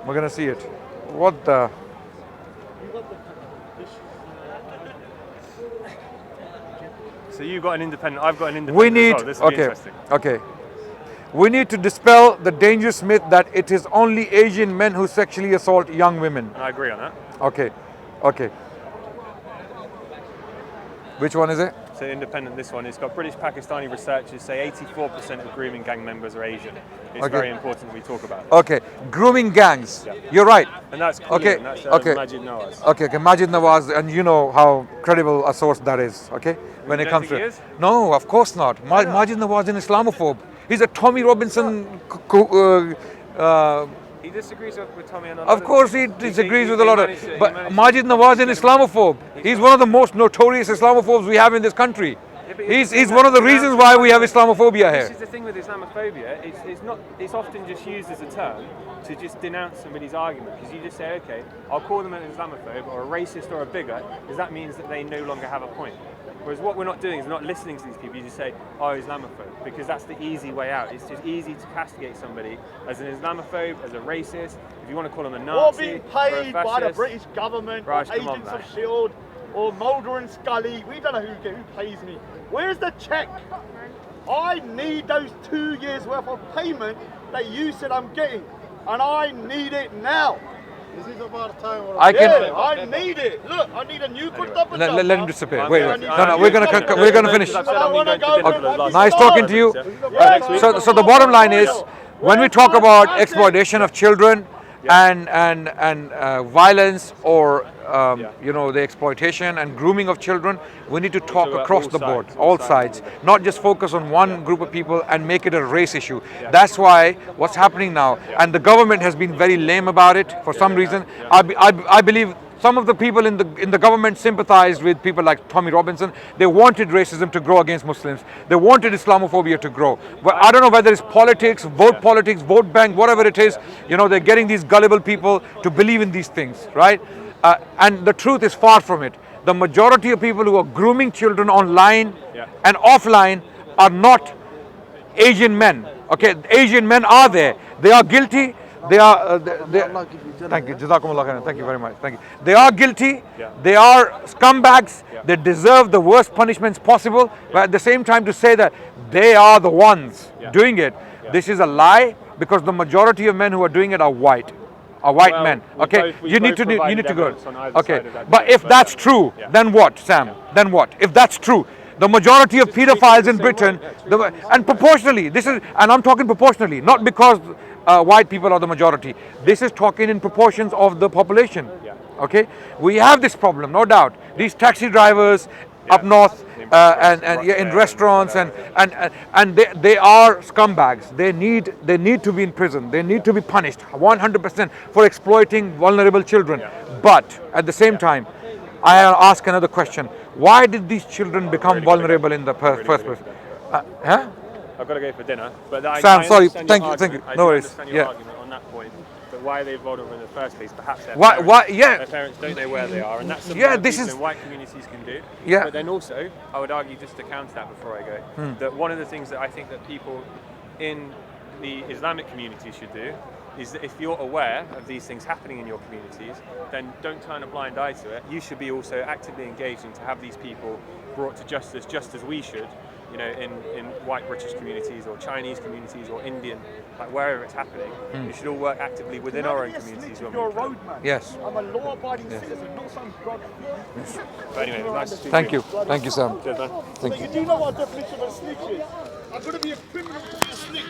We're gonna see it. What the? So you've got an independent, I've got an independent We need, as well. This will be interesting. okay. We need to dispel the dangerous myth that it is only Asian men who sexually assault young women. And I agree on that. Okay, okay. Which one is it? So independent, this one, it's got British Pakistani researchers say 84% of grooming gang members are Asian. It's Okay. very important we talk about. Okay, grooming gangs. Yeah. You're right. And that's clear, Okay, and that's okay. Majid Nawaz. Okay, Majid Nawaz, and you know how credible a source that is, okay? When You it don't comes think to he is? No, of course not. Majid Nawaz is an Islamophobe. He's a Tommy Robinson. He disagrees with Tommy and Of course, he disagrees with a lot of. But Majid Nawaz is an Islamophobe. He's one of the most notorious Islamophobes we have in this country. He's one of the reasons why we have Islamophobia This is here. the thing with Islamophobia. It's often just used as a term to just denounce somebody's argument, because you just say, okay, I'll call them an Islamophobe or a racist or a bigot, because that means that they no longer have a point. Whereas what we're not doing is not listening to these people. You just say, oh, Islamophobe, because that's the easy way out. It's just easy to castigate somebody as an Islamophobe, as a racist. If you want to call them a Or Nazi, being or a paid by the fascist. British government, Raj, or come on, agents of man. S.H.I.E.L.D., or Mulder and Scully. We don't know who pays me. Where's the check? I need those 2 years worth of payment that you said I'm getting, and I need it now. This is about time. I can. Yeah, I need it. Look, I need a new kurta pajama. Let him disappear. I'm Wait, gonna- wait. No, we're gonna finish. I've said I'm going to dinner for the last Nice talking to you. Next week. So the bottom line is, when we talk about exploitation of children and violence or you know, the exploitation and grooming of children, we need to talk about across all the board, sides, all sides, not just focus on one group of people and make it a race issue. That's why what's happening now, and the government has been very lame about it for some reason. I believe some of the people in the government sympathized with people like Tommy Robinson. They wanted racism to grow against Muslims. They wanted Islamophobia to grow. But I don't know whether it's politics, vote bank, whatever it is. You know, they're getting these gullible people to believe in these things, right? And the truth is far from it. The majority of people who are grooming children online and offline are not Asian men. Okay, Asian men are there. They are guilty. They are. Thank you. Jazakumullah khairan. Thank you very much. Thank you. They are guilty. They are scumbags. They deserve the worst punishments possible. But at the same time, to say that they are the ones doing it, this is a lie, because the majority of men who are doing it are white. Well, Men. we Okay, both- we you need both to provided go. evidence on either Okay, side of that but debate, if but that's true, yeah. then what, Sam? Then what? If that's true, the majority of pedophiles in Britain, and proportionally, this is, and I'm talking proportionally, not because white people are the majority. This is talking in proportions of the population. Okay, we have this problem, no doubt. These taxi drivers up north. And in restaurants and they are scumbags. They need to be in prison. They need to be punished 100% for exploiting vulnerable children. But at the same time, I ask another question: why did these children become vulnerable in the first place? Huh? I've got to go for dinner. But Sam, sorry. understand Thank your you, thank you. argument. I No do worries. understand your Yeah. argument on that point. But why are they vulnerable in the first place? Perhaps their Why- parents, why- yeah. their parents don't know where they are, and that's something Yeah, that this people is- in white communities can do. Yeah. But then also, I would argue, just to counter that before I go, that one of the things that I think that people in the Islamic community should do is that if you're aware of these things happening in your communities, then don't turn a blind eye to it. You should be also actively engaging to have these people brought to justice, just as we should, you know, in white British communities or Chinese communities or Indian, like wherever it's happening. We should all work actively within our own communities. When You're we a can. roadman. Yes. I'm a law-abiding citizen, not some drug. But anyway, it was nice to speak Thank to you. Thank you, Sam. Cheers, man. So you do know what the definition of a snitch is? I'm going to be a criminal to be a snitch.